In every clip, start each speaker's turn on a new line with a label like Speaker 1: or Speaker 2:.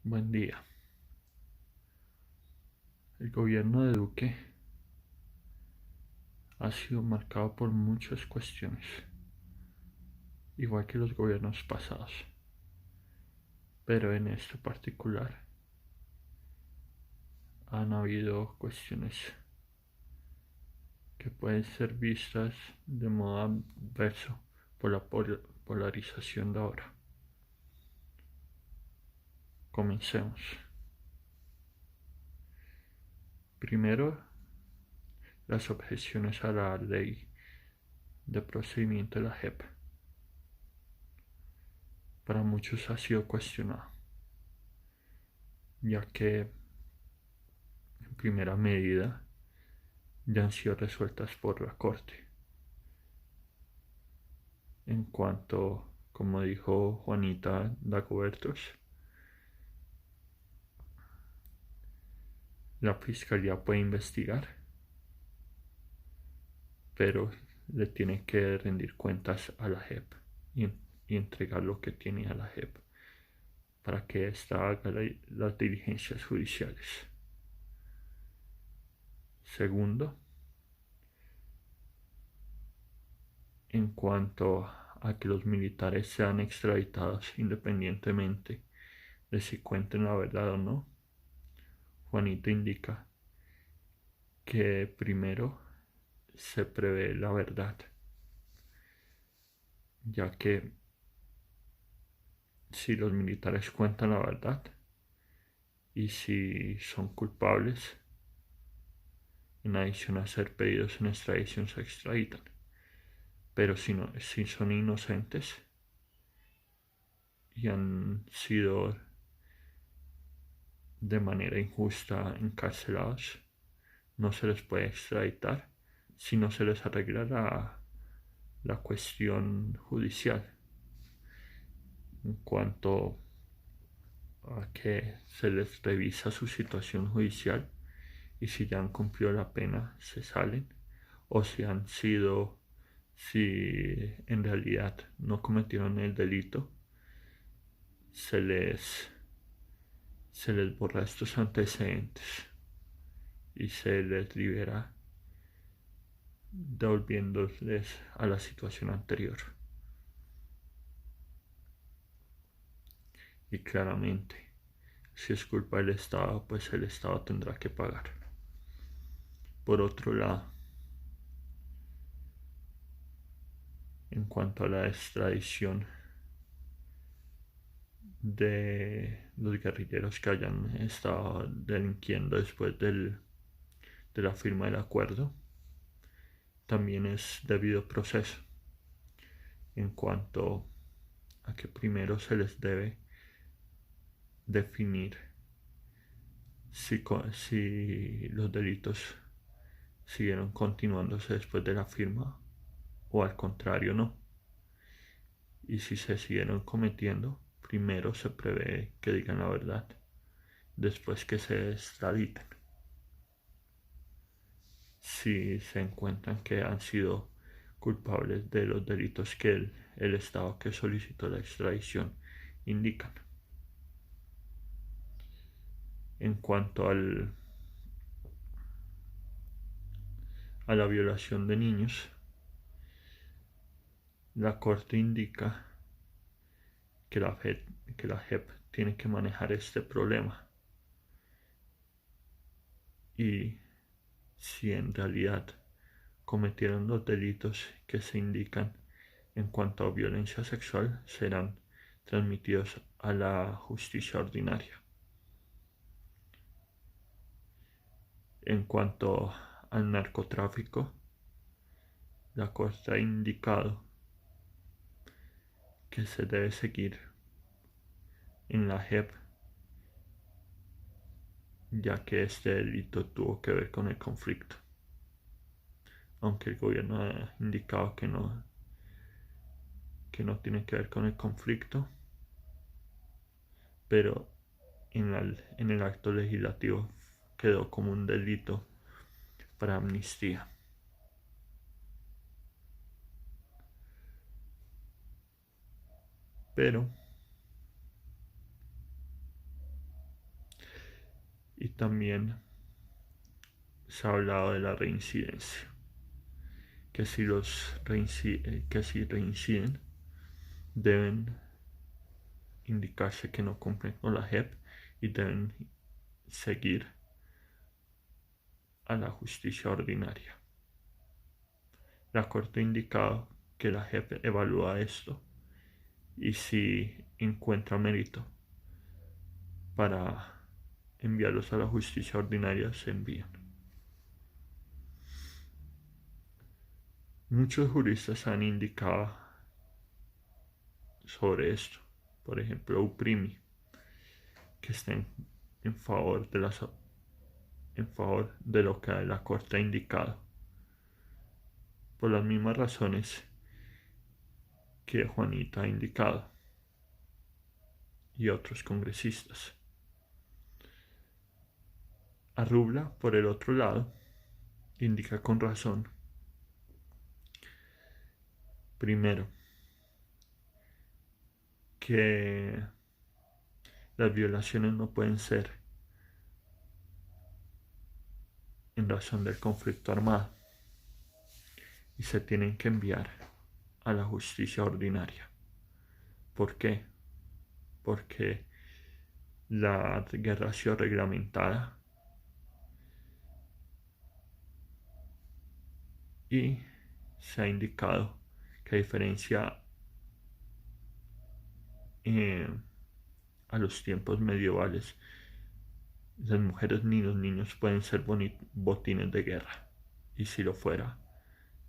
Speaker 1: Buen día. El gobierno de Duque ha sido marcado por muchas cuestiones, igual que los gobiernos pasados, pero en este particular han habido cuestiones que pueden ser vistas de modo adverso por la polarización de ahora. Comencemos. Primero, las objeciones a la ley de procedimiento de la JEP. Para muchos ha sido cuestionado, ya que en primera medida ya han sido resueltas por la Corte. En cuanto, como dijo Juanita Dagobertos, la Fiscalía puede investigar, pero le tiene que rendir cuentas a la JEP y entregar lo que tiene a la JEP para que ésta haga las diligencias judiciales. Segundo, en cuanto a que los militares sean extraditados independientemente de si cuenten la verdad o no, Juanita indica que primero se prevé la verdad, ya que si los militares cuentan la verdad y si son culpables, en adición a ser pedidos en extradición, se extraditan. Pero si son inocentes y han sido de manera injusta encarcelados, no se les puede extraditar si no se les arregla la cuestión judicial. En cuanto a que se les revisa su situación judicial y si ya han cumplido la pena se salen, o si en realidad no cometieron el delito, se les borra estos antecedentes y se les libera devolviéndoles a la situación anterior. Y claramente, si es culpa del Estado, pues el Estado tendrá que pagar. Por otro lado, en cuanto a la extradición de los guerrilleros que hayan estado delinquiendo después de la firma del acuerdo, también es debido proceso, en cuanto a que primero se les debe definir si los delitos siguieron continuándose después de la firma o al contrario no. Y si se siguieron cometiendo, primero se prevé que digan la verdad, después que se extraditen. Si se encuentran que han sido culpables de los delitos que el Estado que solicitó la extradición indican. En cuanto a la violación de niños, la Corte indica que la JEP tiene que manejar este problema y si en realidad cometieron los delitos que se indican en cuanto a violencia sexual, serán transmitidos a la justicia ordinaria. En cuanto al narcotráfico, la Corte ha indicado que se debe seguir en la JEP, ya que este delito tuvo que ver con el conflicto, aunque el gobierno ha indicado que no tiene que ver con el conflicto, pero en el acto legislativo quedó como un delito para amnistía. Pero Y también se ha hablado de la reincidencia, que si reinciden deben indicarse que no cumplen con la JEP y deben seguir a la justicia ordinaria. La Corte ha indicado que la JEP evalúa esto y si encuentra mérito para enviarlos a la justicia ordinaria, se envían. Muchos juristas han indicado sobre esto. Por ejemplo, Uprimi, que está en favor de lo que la Corte ha indicado, por las mismas razones que Juanita ha indicado y otros congresistas. Arrubla, por el otro lado, indica con razón, primero, que las violaciones no pueden ser en razón del conflicto armado y se tienen que enviar a la justicia ordinaria. ¿Por qué? Porque la guerra ha sido reglamentada y se ha indicado que a diferencia a los tiempos medievales, las mujeres ni los niños pueden ser botines de guerra, y si lo fuera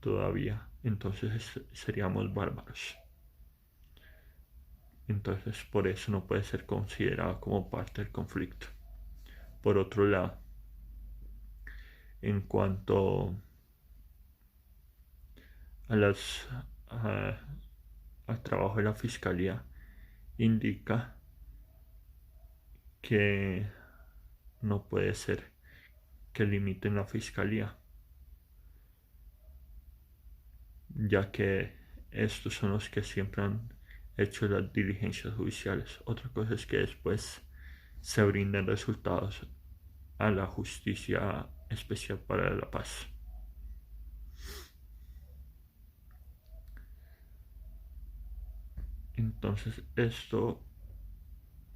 Speaker 1: todavía, entonces seríamos bárbaros. Entonces por eso no puede ser considerado como parte del conflicto. Por otro lado, en cuanto al trabajo de la fiscalía, indica que no puede ser que limiten la fiscalía, ya que estos son los que siempre han hecho las diligencias judiciales. Otra cosa es que después se brinden resultados a la Justicia Especial para la Paz. Entonces esto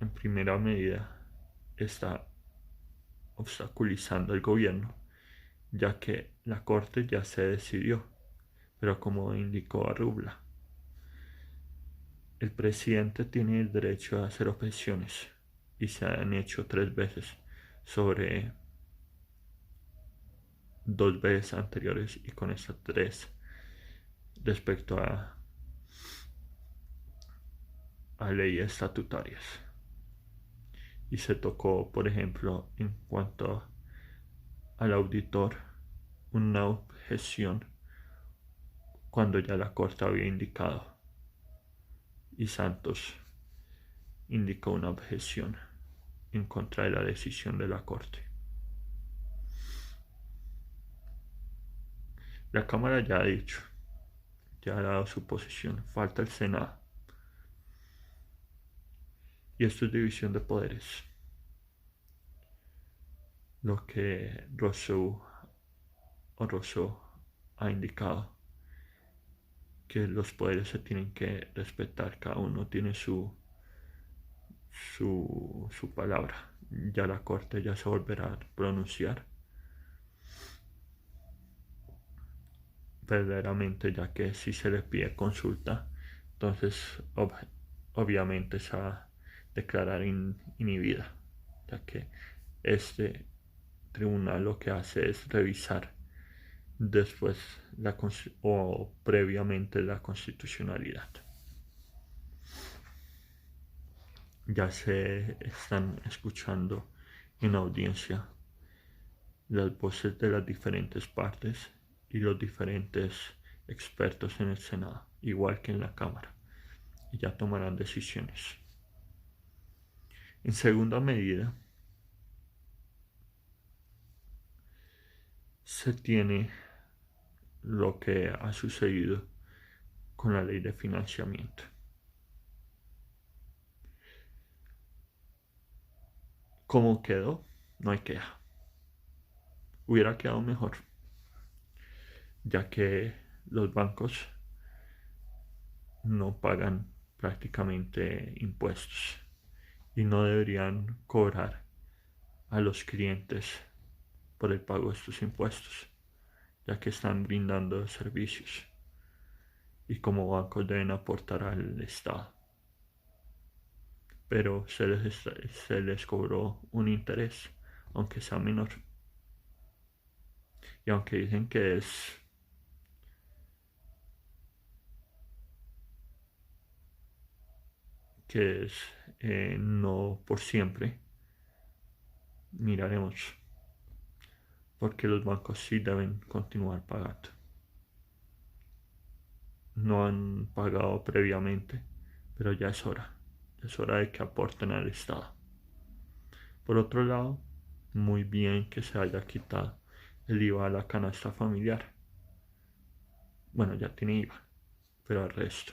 Speaker 1: en primera medida está obstaculizando el gobierno, ya que la Corte ya se decidió, pero como indicó Arrubla, el presidente tiene el derecho a hacer objeciones y se han hecho 3 veces sobre 2 veces anteriores, y con estas 3 respecto a leyes estatutarias. Y se tocó, por ejemplo, en cuanto al auditor, una objeción cuando ya la Corte había indicado, y Santos indicó una objeción en contra de la decisión de la Corte. La Cámara ya ha dicho, ya ha dado su posición, falta el Senado. Y esto es división de poderes. Lo que Rousseau ha indicado, que los poderes se tienen que respetar, cada uno tiene su palabra. Ya la Corte ya se volverá a pronunciar verdaderamente, ya que si se le pide consulta, entonces obviamente se va a declarar inhibida, ya que este tribunal lo que hace es revisar después o previamente la constitucionalidad. Ya se están escuchando en audiencia las voces de las diferentes partes y los diferentes expertos en el Senado, igual que en la Cámara, y ya tomarán decisiones. En segunda medida, se tiene lo que ha sucedido con la ley de financiamiento. ¿Cómo quedó? no hay queja. Hubiera quedado mejor, ya que los bancos no pagan prácticamente impuestos y no deberían cobrar a los clientes por el pago de estos impuestos, ya que están brindando servicios y como bancos deben aportar al Estado. Pero se les cobró un interés, aunque sea menor. Y aunque dicen que es no por siempre, miraremos, porque los bancos sí deben continuar pagando. No han pagado previamente, pero ya es hora de que aporten al Estado. Por otro lado, muy bien que se haya quitado el IVA a la canasta familiar. Bueno, ya tiene IVA, pero al resto.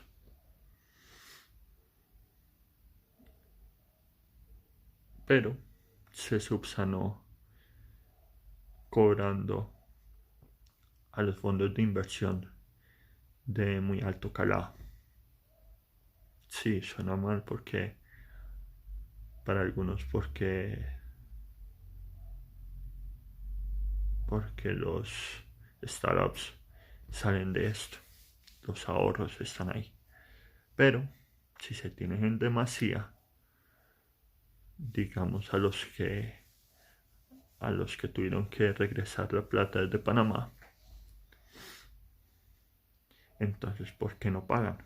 Speaker 1: Pero se subsanó cobrando a los fondos de inversión de muy alto calado. Sí, suena mal porque para algunos porque los startups salen de esto, los ahorros están ahí. Pero si se tienen en demasía, digamos a los que tuvieron que regresar la plata desde Panamá, entonces ¿por qué no pagan?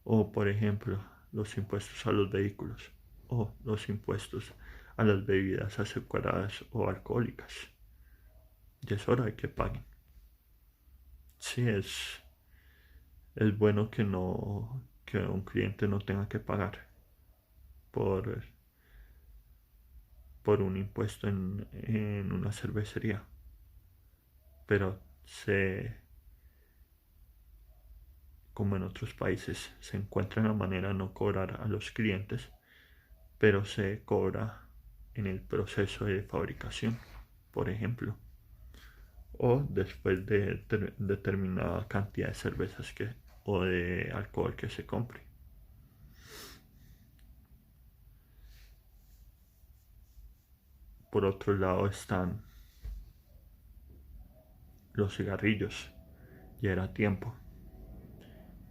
Speaker 1: O por ejemplo, los impuestos a los vehículos o los impuestos a las bebidas azucaradas o alcohólicas. Ya es hora de que paguen. Sí, es bueno que un cliente no tenga que pagar por, por un impuesto en una cervecería. Pero como en otros países, se encuentra la manera de no cobrar a los clientes, pero se cobra en el proceso de fabricación, por ejemplo, o después de determinada cantidad de cervezas o de alcohol que se compre. Por otro lado están los cigarrillos. Ya era tiempo,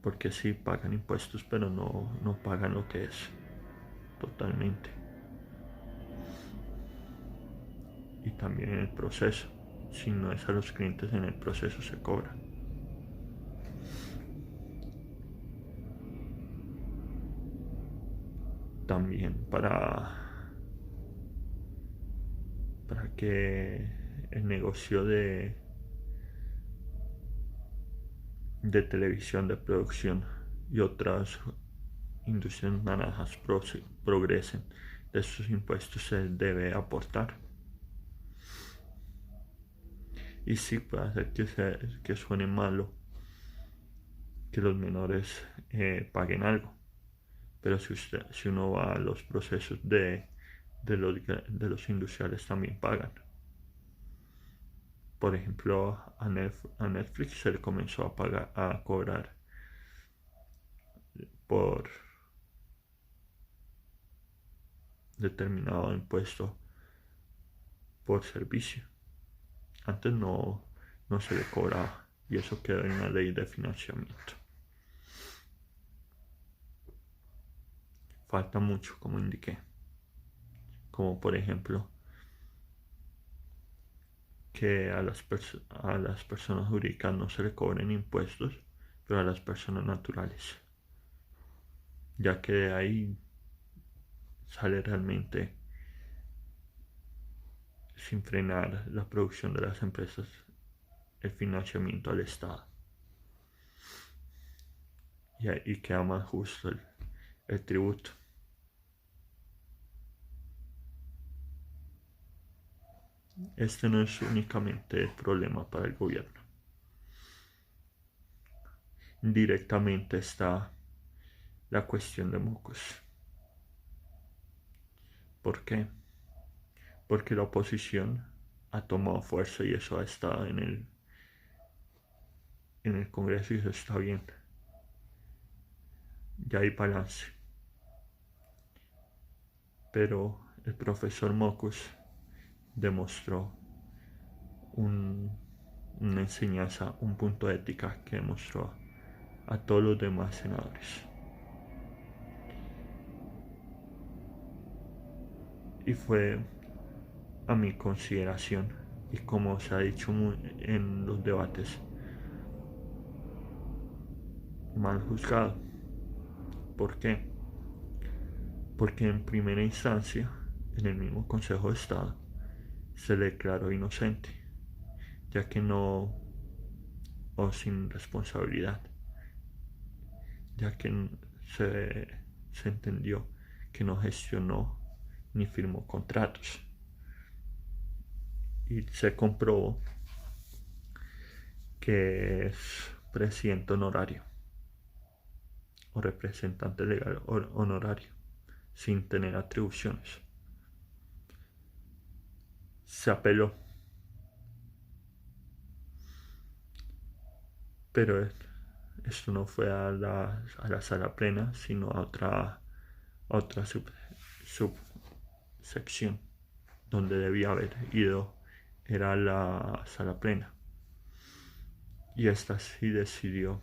Speaker 1: porque sí pagan impuestos, pero no pagan lo que es totalmente. Y también en el proceso. Si no es a los clientes, en el proceso se cobra. También para que el negocio de televisión de producción y otras industrias naranjas progresen, de estos impuestos se debe aportar. Y sí puede hacer que suene malo que los menores paguen algo, pero si uno va a los procesos de los industriales también pagan. Por ejemplo, a Netflix se le comenzó a cobrar por determinado impuesto por servicio. Antes no se le cobraba y eso quedó en la ley de financiamiento. Falta mucho, como indiqué. Como por ejemplo que a las personas jurídicas no se le cobren impuestos, pero a las personas naturales, ya que de ahí sale realmente sin frenar la producción de las empresas el financiamiento al Estado y queda más justo el tributo. Este no es únicamente el problema para el gobierno. Directamente está la cuestión de mocos. ¿Por qué? Porque la oposición ha tomado fuerza y eso ha estado en el Congreso y eso está bien. Ya hay balance. Pero el profesor Mocus demostró una enseñanza, un punto de ética que demostró a todos los demás senadores. Y fue, a mi consideración, y como se ha dicho en los debates, mal juzgado. ¿Por qué? Porque en primera instancia, en el mismo Consejo de Estado, se le declaró inocente, ya que no, o sin responsabilidad, ya que se entendió que no gestionó ni firmó contratos. Y se comprobó que es presidente honorario o representante legal honorario sin tener atribuciones. Se apeló, pero esto no fue a la sala plena, sino a otra subsección donde debía haber ido, era la sala plena. Y esta sí decidió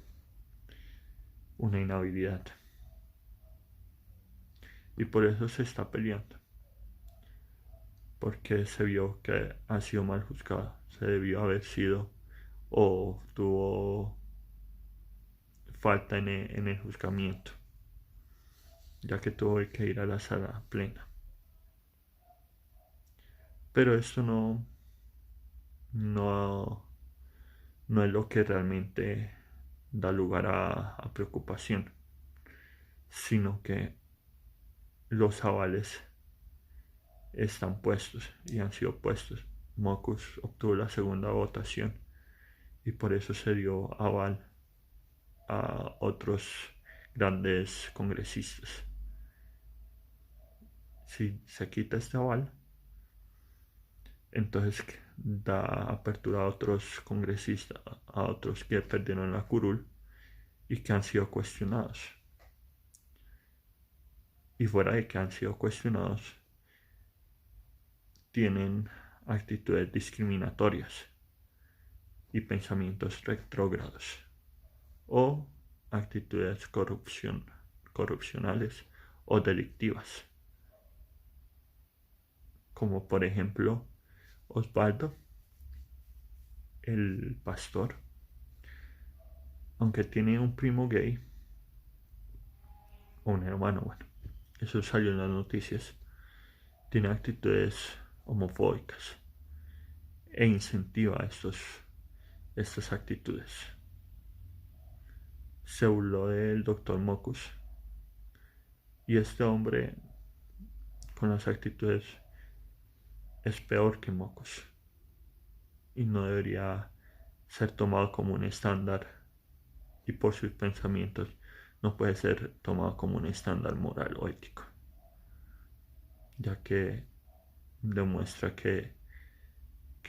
Speaker 1: una inhabilidad. Y por eso se está peleando. Porque se vio que ha sido mal juzgado. Se debió haber sido o tuvo falta en el juzgamiento, ya que tuvo que ir a la sala plena. Pero esto no, no es lo que realmente da lugar a preocupación, sino que los avales están puestos y han sido puestos. Mocus obtuvo la segunda votación y por eso se dio aval a otros grandes congresistas. Si se quita este aval, entonces da apertura a otros congresistas, a otros que perdieron la curul y que han sido cuestionados. Y fuera de que han sido cuestionados, tienen actitudes discriminatorias y pensamientos retrógrados o actitudes corrupcionales o delictivas, como por ejemplo Osvaldo, el pastor, aunque tiene un primo gay o un hermano, bueno, eso salió en las noticias, tiene actitudes homofóbicas e incentiva estas actitudes. Se burló del doctor Mocus y este hombre con las actitudes es peor que Mocus y no debería ser tomado como un estándar y por sus pensamientos no puede ser tomado como un estándar moral o ético, ya que demuestra que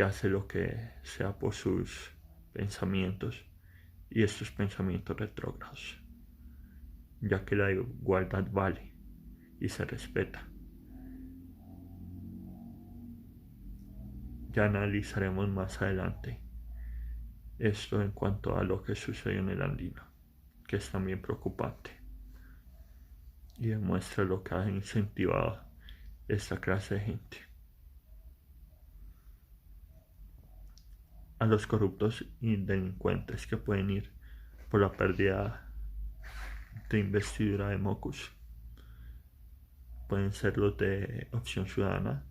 Speaker 1: hace lo que sea por sus pensamientos y estos pensamientos retrógrados, ya que la igualdad vale y se respeta. Ya analizaremos más adelante esto en cuanto a lo que sucedió en el Andino, que es también preocupante y demuestra lo que ha incentivado esta clase de gente. A los corruptos y delincuentes que pueden ir por la pérdida de investidura de Mocus pueden ser los de Opción Ciudadana,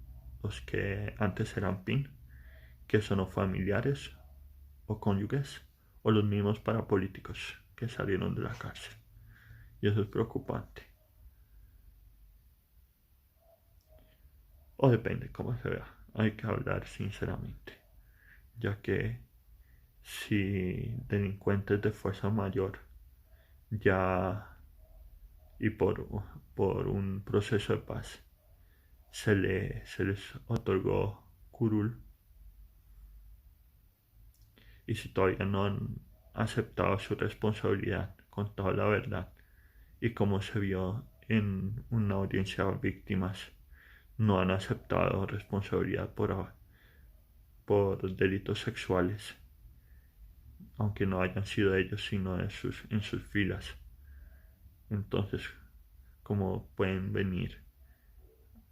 Speaker 1: los que antes eran PIN, que son o familiares o cónyuges, o los mismos parapolíticos que salieron de la cárcel. Y eso es preocupante. O depende cómo se vea. Hay que hablar sinceramente, ya que si delincuentes de fuerza mayor ya y por un proceso de paz se les otorgó curul, y si todavía no han aceptado su responsabilidad con toda la verdad, y como se vio en una audiencia de víctimas, no han aceptado responsabilidad por delitos sexuales, aunque no hayan sido ellos sino en sus filas. Entonces, ¿cómo pueden venir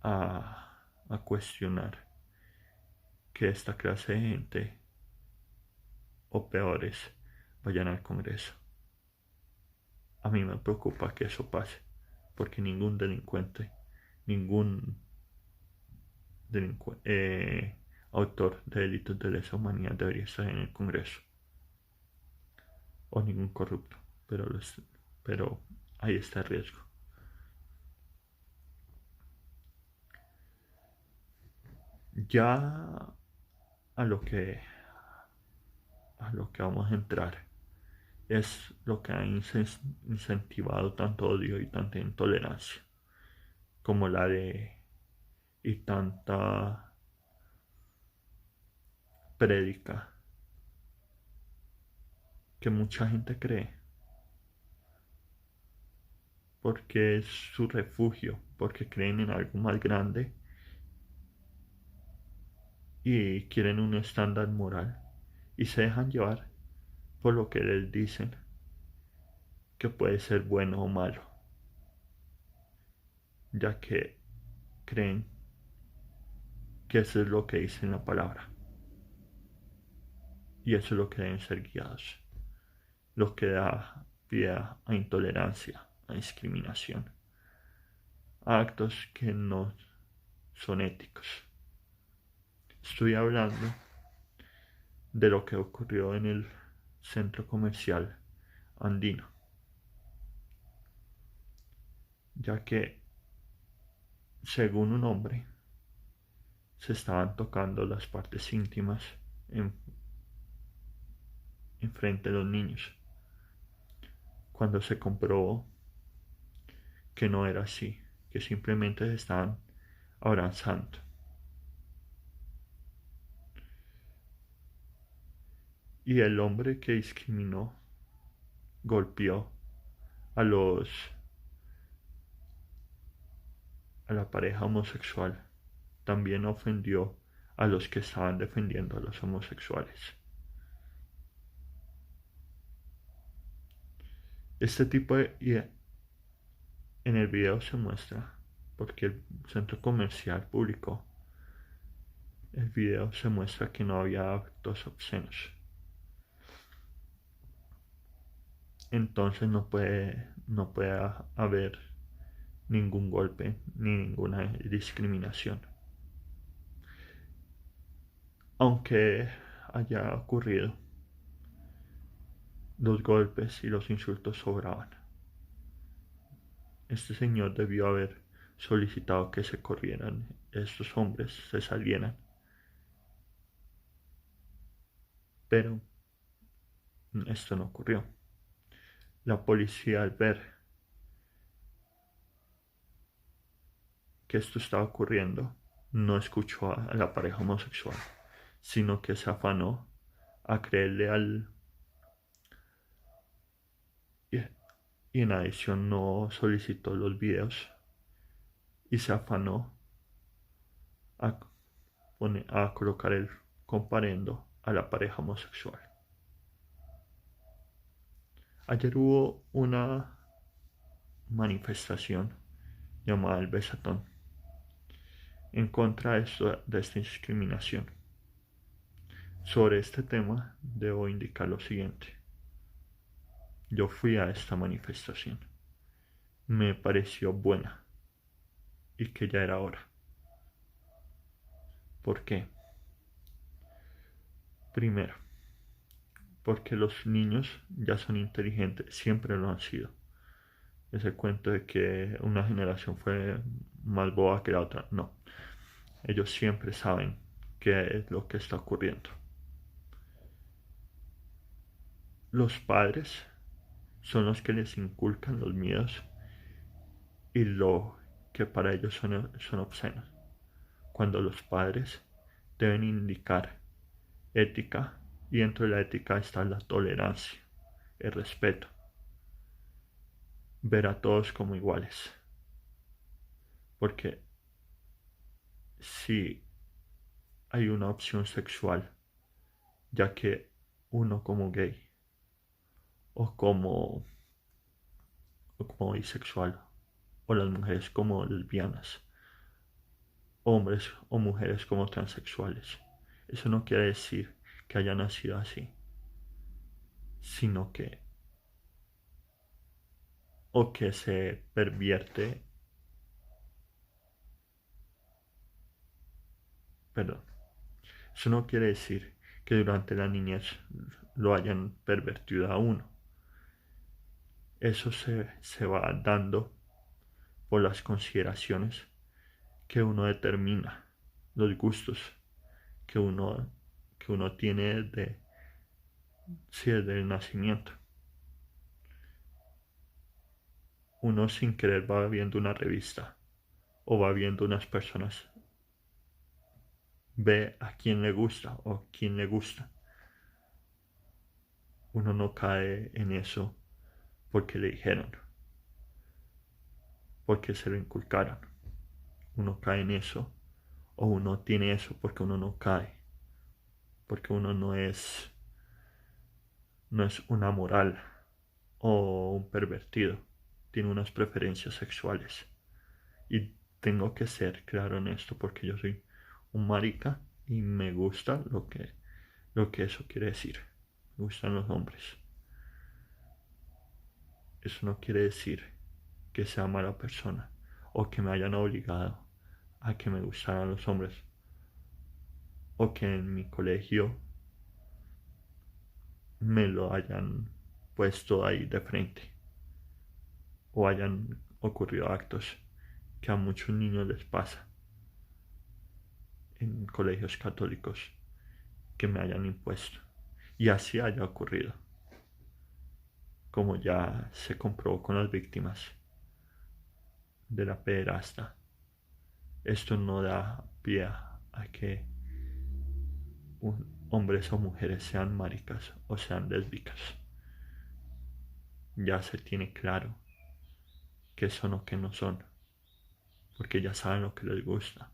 Speaker 1: a cuestionar que esta clase de gente o peores vayan al Congreso? A mí me preocupa que eso pase, porque ningún delincuente, ningún autor de delitos de lesa humanidad debería estar en el Congreso, o ningún corrupto, pero ahí está el riesgo. Ya a lo que vamos a entrar es lo que ha incentivado tanto odio y tanta intolerancia, como la de y tanta prédica que mucha gente cree, porque es su refugio, porque creen en algo más grande y quieren un estándar moral y se dejan llevar por lo que les dicen que puede ser bueno o malo, ya que creen que eso es lo que dice en la palabra, y eso es lo que deben ser guiados, lo que da pie a intolerancia, a discriminación, a actos que no son éticos. Estoy hablando de lo que ocurrió en el centro comercial andino, ya que, según un hombre, se estaban tocando las partes íntimas en, en frente de los niños, cuando se comprobó que no era así, que simplemente se estaban abrazando. Y el hombre que discriminó golpeó a los a la pareja homosexual. También ofendió a los que estaban defendiendo a los homosexuales. Este tipo de... en el video se muestra, porque el centro comercial publicó el video, se muestra que no había actos obscenos. Entonces no puede haber ningún golpe ni ninguna discriminación. Aunque haya ocurrido, los golpes y los insultos sobraban. Este señor debió haber solicitado que se corrieran estos hombres, se salieran, pero esto no ocurrió. La policía, al ver que esto estaba ocurriendo, no escuchó a la pareja homosexual, sino que se afanó a creerle y en adición no solicitó los videos y se afanó a, a colocar el comparendo a la pareja homosexual. Ayer hubo una manifestación llamada el Besatón en contra de esta discriminación. Sobre este tema debo indicar lo siguiente. Yo fui a esta manifestación. Me pareció buena y que ya era hora. ¿Por qué? Primero, porque los niños ya son inteligentes, siempre lo han sido. Ese cuento de que una generación fue más boba que la otra, no. Ellos siempre saben qué es lo que está ocurriendo. Los padres son los que les inculcan los miedos y lo que para ellos son obscenos. cuando los padres deben indicar ética, y dentro de la ética está la tolerancia, el respeto, ver a todos como iguales. Porque si hay una opción sexual, ya que uno como gay o como, bisexual, o las mujeres como lesbianas, hombres o mujeres como transexuales, eso no quiere decir que haya nacido así, sino que o que se pervierte, perdón, eso no quiere decir que durante la niñez lo hayan pervertido a uno. Eso se va dando por las consideraciones que uno determina, los gustos que uno tiene desde el nacimiento. Uno sin querer va viendo una revista o va viendo unas personas, ve a quién le gusta o quién le gusta. Uno no cae en eso porque le dijeron, porque se lo inculcaron. Uno cae en eso, o uno tiene eso porque uno no cae, porque uno no es una moral o un pervertido, tiene unas preferencias sexuales. Y tengo que ser claro en esto porque yo soy un marica y me gusta lo que eso quiere decir. Me gustan los hombres. Eso no quiere decir que sea mala persona o que me hayan obligado a que me gustaran los hombres o que en mi colegio me lo hayan puesto ahí de frente o hayan ocurrido actos que a muchos niños les pasa en colegios católicos que me hayan impuesto y así haya ocurrido, como ya se comprobó con las víctimas de la pederasta. Esto no da pie a que hombres o mujeres sean maricas o sean lésbicas. Ya se tiene claro que son o que no son, porque ya saben lo que les gusta,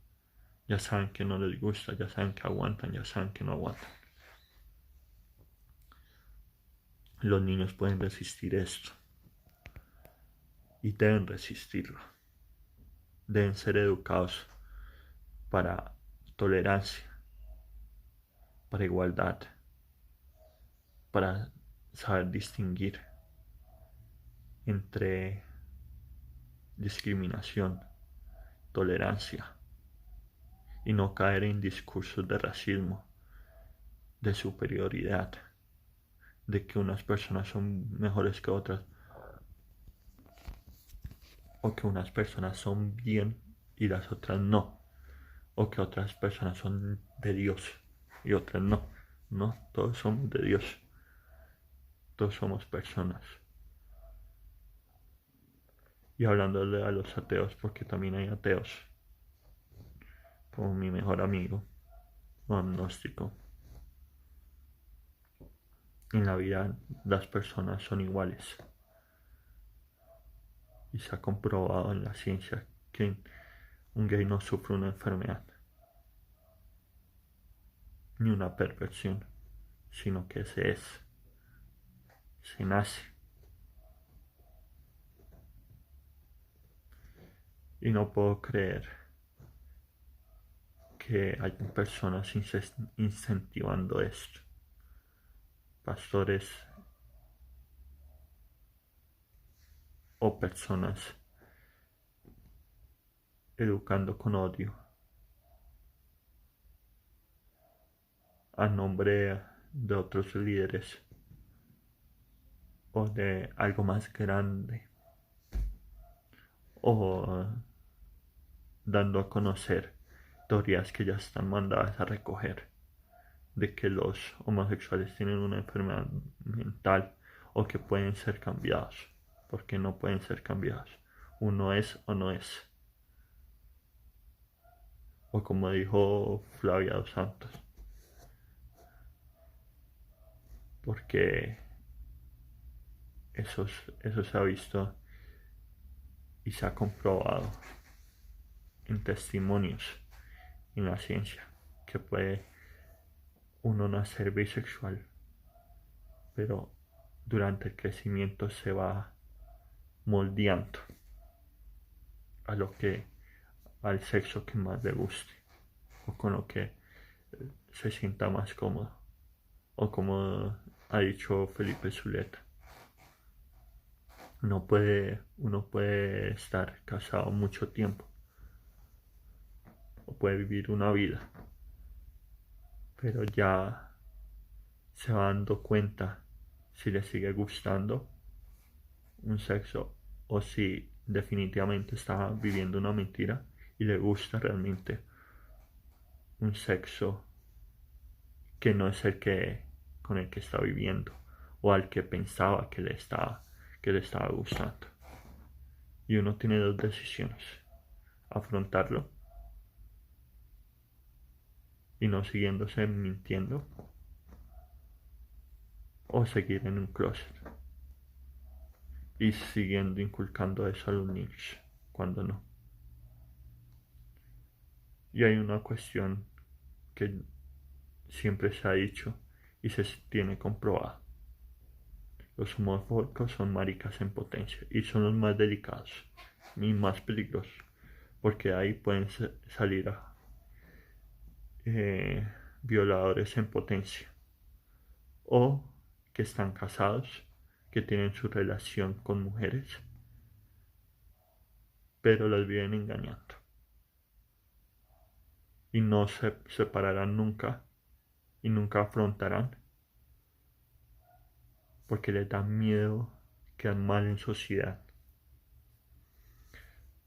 Speaker 1: ya saben que no les gusta, ya saben que aguantan, ya saben que no aguantan. Los niños pueden resistir esto y deben resistirlo. Deben ser educados para tolerancia, para igualdad, para saber distinguir entre discriminación, tolerancia y no caer en discursos de racismo, de superioridad, de que unas personas son mejores que otras o que unas personas son bien y las otras no, o que otras personas son de Dios y otras no. No, todos somos de Dios, todos somos personas. Y hablándole a los ateos, porque también hay ateos, como mi mejor amigo o agnóstico. En la vida las personas son iguales y se ha comprobado en la ciencia que un gay no sufre una enfermedad ni una perversión, sino que se nace. Y no puedo creer que hay personas incentivando esto, pastores o personas educando con odio a nombre de otros líderes o de algo más grande, o dando a conocer teorías que ya están mandadas a recoger de que los homosexuales tienen una enfermedad mental o que pueden ser cambiados, porque no pueden ser cambiados. Uno es o no es. o como dijo Flavia dos Santos, porque eso se ha visto y se ha comprobado en testimonios en la ciencia, que puede uno nacer bisexual, pero durante el crecimiento se va moldeando a lo que al sexo que más le guste o con lo que se sienta más cómodo, o como ha dicho Felipe Zuleta, uno puede estar casado mucho tiempo o puede vivir una vida, pero ya se va dando cuenta si le sigue gustando un sexo o si definitivamente está viviendo una mentira y le gusta realmente un sexo que no es el que con el que está viviendo o al que pensaba que le estaba gustando. Y uno tiene dos decisiones: afrontarlo y no siguiéndose mintiendo, o seguir en un closet y siguiendo inculcando eso a los niños cuando no. Y hay una cuestión que siempre se ha dicho y se tiene comprobado: los homofóbicos son maricas en potencia y son los más delicados y más peligrosos, porque ahí pueden salir violadores en potencia, o que están casados, que tienen su relación con mujeres, pero las viven engañando y no se separarán nunca y nunca afrontarán porque les da miedo quedar mal en sociedad,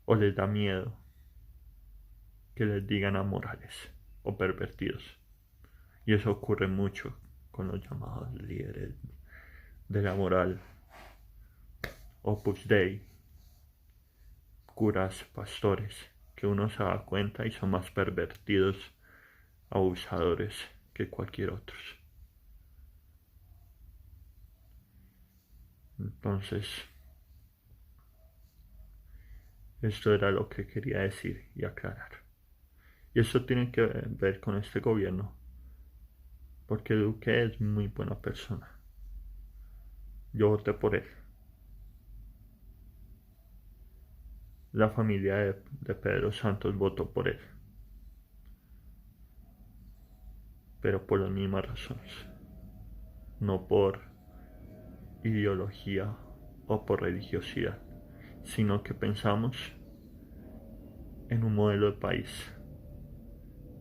Speaker 1: o les da miedo que les digan amorales o pervertidos. Y eso ocurre mucho con los llamados líderes de la moral, Opus Dei, curas, pastores, que uno se da cuenta y son más pervertidos, abusadores que cualquier otro. Entonces, esto era lo que quería decir y aclarar. Y eso tiene que ver con este gobierno, porque Duque es muy buena persona. Yo voté por él. La familia de Pedro Santos votó por él, pero por las mismas razones, no por ideología o por religiosidad, sino que pensamos en un modelo de país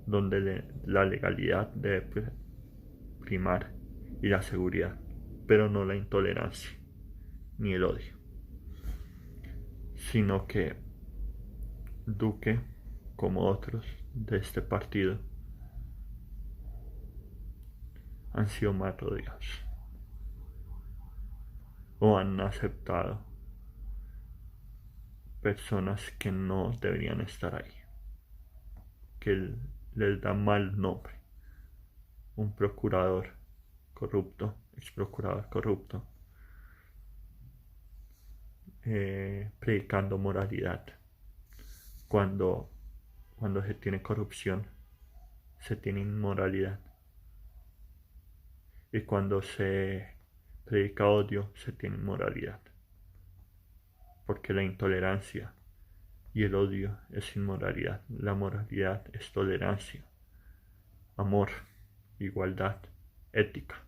Speaker 1: donde la legalidad debe primar y la seguridad, pero no la intolerancia ni el odio, sino que Duque, como otros de este partido, han sido más rodeados o han aceptado personas que no deberían estar ahí, que les da mal nombre. Un procurador corrupto, ex procurador corrupto, predicando moralidad. Cuando, cuando se tiene corrupción, se tiene inmoralidad. Y cuando se predica odio, se tiene inmoralidad. Porque la intolerancia y el odio es inmoralidad. La moralidad es tolerancia, amor, igualdad, ética.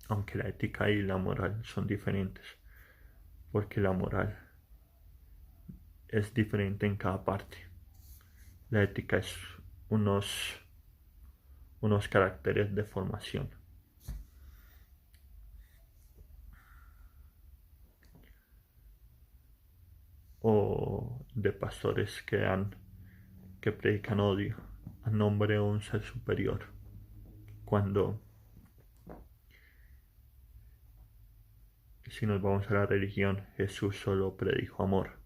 Speaker 1: Aunque la ética y la moral son diferentes, porque la moral es diferente en cada parte. La ética es unos caracteres de formación. O de pastores que predican odio a nombre de un ser superior, cuando, si nos vamos a la religión, Jesús solo predijo amor,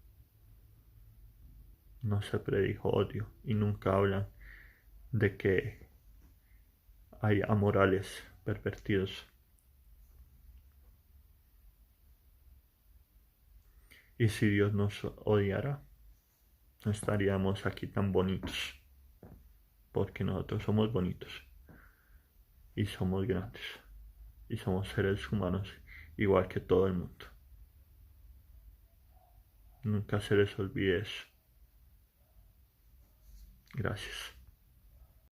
Speaker 1: no se predijo odio y nunca hablan de que hay amorales pervertidos. Y si Dios nos odiara, no estaríamos aquí tan bonitos, porque nosotros somos bonitos y somos grandes y somos seres humanos igual que todo el mundo. Nunca se les olvide eso. Gracias.